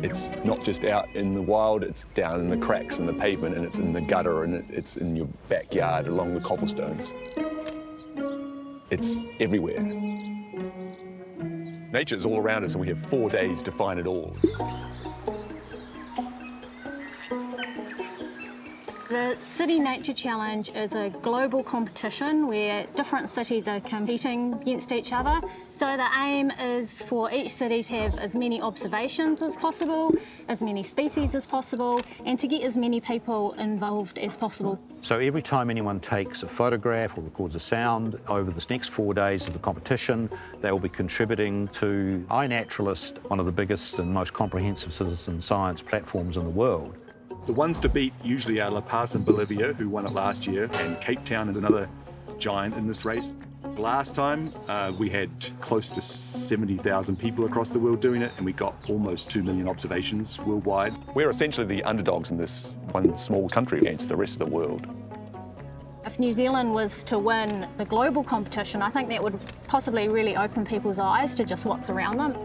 It's not just out in the wild, it's down in the cracks in the pavement, and it's in the gutter, and it's in your backyard along the cobblestones. It's everywhere. Nature is all around us, and we have 4 days to find it all. The City Nature Challenge is a global competition where different cities are competing against each other. So the aim is for each city to have as many observations as possible, as many species as possible, and to get as many people involved as possible. So every time anyone takes a photograph or records a sound over this next 4 days of the competition, they will be contributing to iNaturalist, one of the biggest and most comprehensive citizen science platforms in the world. The ones to beat usually are La Paz in Bolivia, who won it last year, and Cape Town is another giant in this race. Last time, we had close to 70,000 people across the world doing it, and we got almost 2 million observations worldwide. We're essentially the underdogs in this one small country against the rest of the world. If New Zealand was to win the global competition, I think that would possibly really open people's eyes to just what's around them.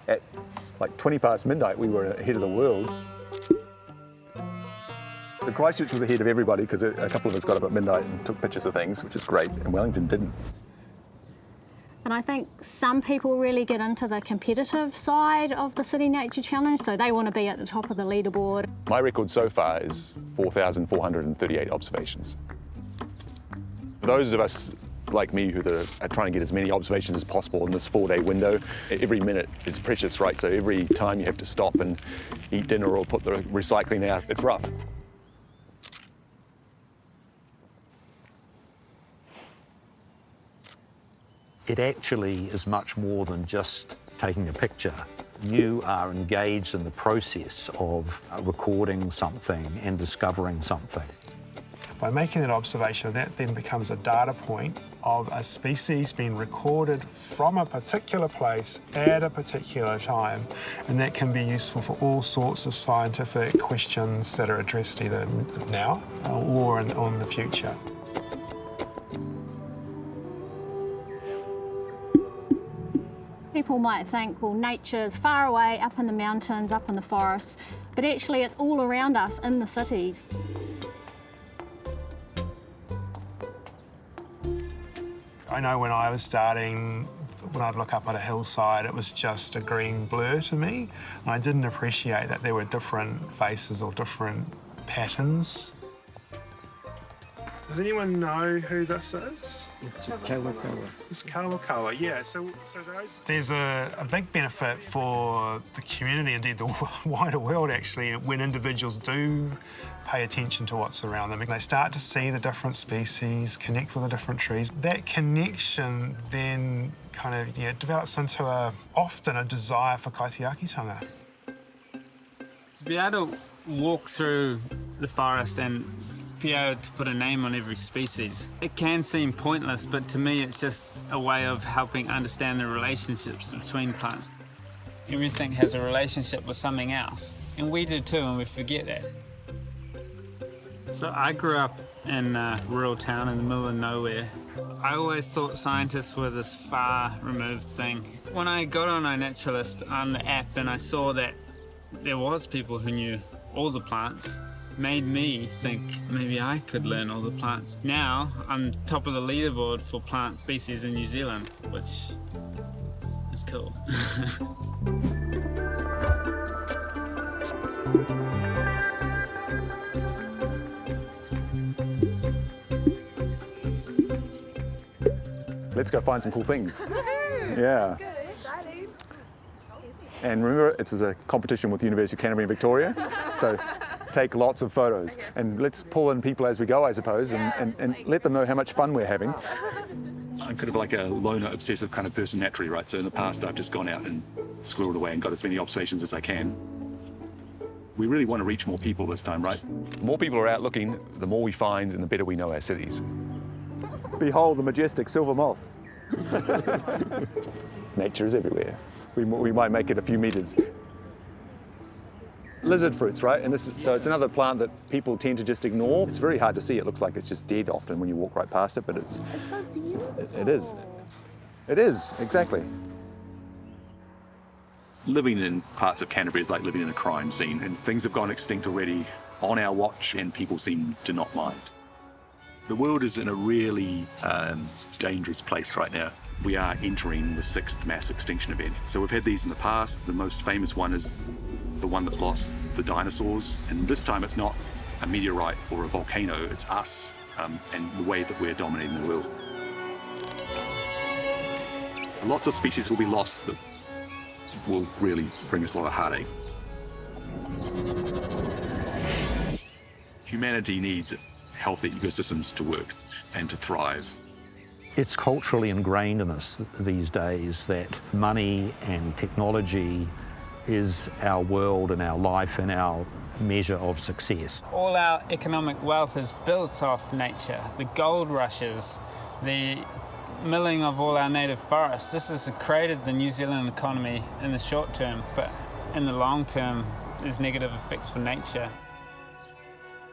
At like 20 past midnight, we were ahead of the world. The Christchurch was ahead of everybody because a couple of us got up at midnight and took pictures of things, which is great, and Wellington didn't. And I think some people really get into the competitive side of the City Nature Challenge, so they want to be at the top of the leaderboard. My record so far is 4,438 observations. For those of us like me who are trying to get as many observations as possible in this 4-day window, every minute is precious, right? So every time you have to stop and eat dinner or put the recycling out, it's rough. It actually is much more than just taking a picture. You are engaged in the process of recording something and discovering something. By making that observation, that then becomes a data point of a species being recorded from a particular place at a particular time, and that can be useful for all sorts of scientific questions that are addressed either now or in the future. People might think, well, nature's far away, up in the mountains, up in the forests, but actually it's all around us in the cities. I know when I was starting, when I'd look up at a hillside, it was just a green blur to me. And I didn't appreciate that there were different faces or different patterns. Does anyone know who this is? It's Kawakawa. It's Kawakawa, yeah. So there's a big benefit for the community, indeed the wider world actually, when individuals do pay attention to what's around them. They start to see the different species, connect with the different trees. That connection then kind of develops into often a desire for kaitiakitanga. To be able to walk through the forest and be able to put a name on every species, it can seem pointless, but to me it's just a way of helping understand the relationships between plants. Everything has a relationship with something else, and we do too, and we forget that. So I grew up in a rural town in the middle of nowhere. I always thought scientists were this far removed thing. When I got on iNaturalist on the app and I saw that there was people who knew all the plants, made me think maybe I could learn all the plants. Now I'm top of the leaderboard for plant species in New Zealand, which is cool. Let's go find some cool things. Yeah. Good, exciting. And remember, it's a competition with the University of Canterbury in Victoria, so take lots of photos. And let's pull in people as we go, I suppose, and let them know how much fun we're having. I'm kind of like a loner, obsessive kind of person naturally, right? So in the past, I've just gone out and squirreled away and got as many observations as I can. We really want to reach more people this time, right? The more people are out looking, the more we find and the better we know our cities. Behold the majestic silver moss. Nature is everywhere. We might make it a few meters. Lizard fruits, right? And so it's another plant that people tend to just ignore. It's very hard to see. It looks like it's just dead often when you walk right past it, but it's so beautiful. It is. It is, exactly. Living in parts of Canterbury is like living in a crime scene, and things have gone extinct already on our watch, and people seem to not mind. The world is in a really dangerous place right now. We are entering the 6th mass extinction event. So we've had these in the past. The most famous one is the one that lost the dinosaurs, and this time it's not a meteorite or a volcano, it's us and the way that we're dominating the world. Lots of species will be lost that will really bring us a lot of heartache. Humanity needs healthy ecosystems to work and to thrive. It's culturally ingrained in us these days that money and technology is our world and our life and our measure of success. All our economic wealth is built off nature. The gold rushes, the milling of all our native forests. This has created the New Zealand economy in the short term, but in the long term, there's negative effects for nature.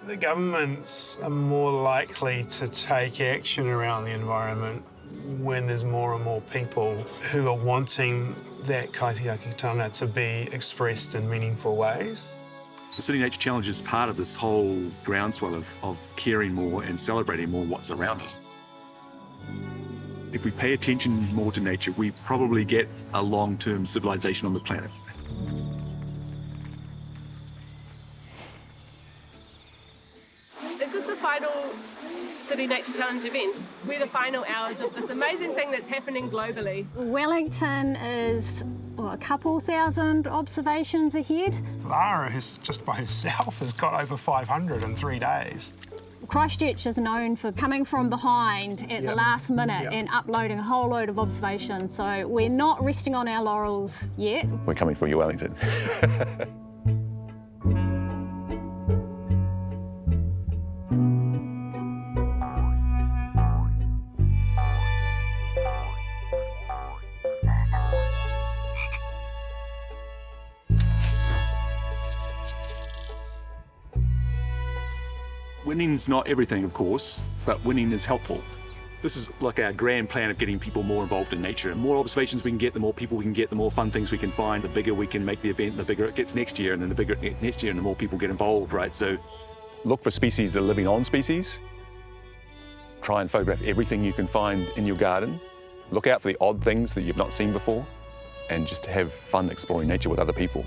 The governments are more likely to take action around the environment when there's more and more people who are wanting that kaitiaki to be expressed in meaningful ways. The City Nature Challenge is part of this whole groundswell of caring more and celebrating more what's around us. If we pay attention more to nature, we probably get a long-term civilization on the planet. Is this the final City Nature Challenge event? We're the final hours of this amazing thing that's happening globally. Wellington is a couple thousand observations ahead. Lara, has, just by herself, has got over 500 in 3 days. Christchurch is known for coming from behind at the last minute and uploading a whole load of observations, so we're not resting on our laurels yet. We're coming for you, Wellington. Winning's not everything, of course, but winning is helpful. This is like our grand plan of getting people more involved in nature. The more observations we can get, the more people we can get, the more fun things we can find, the bigger we can make the event, the bigger it gets next year, and then the bigger it gets next year, and the more people get involved, right? So Look for species that are living on species. Try and photograph everything you can find in your garden. Look out for the odd things that you've not seen before, and just have fun exploring nature with other people.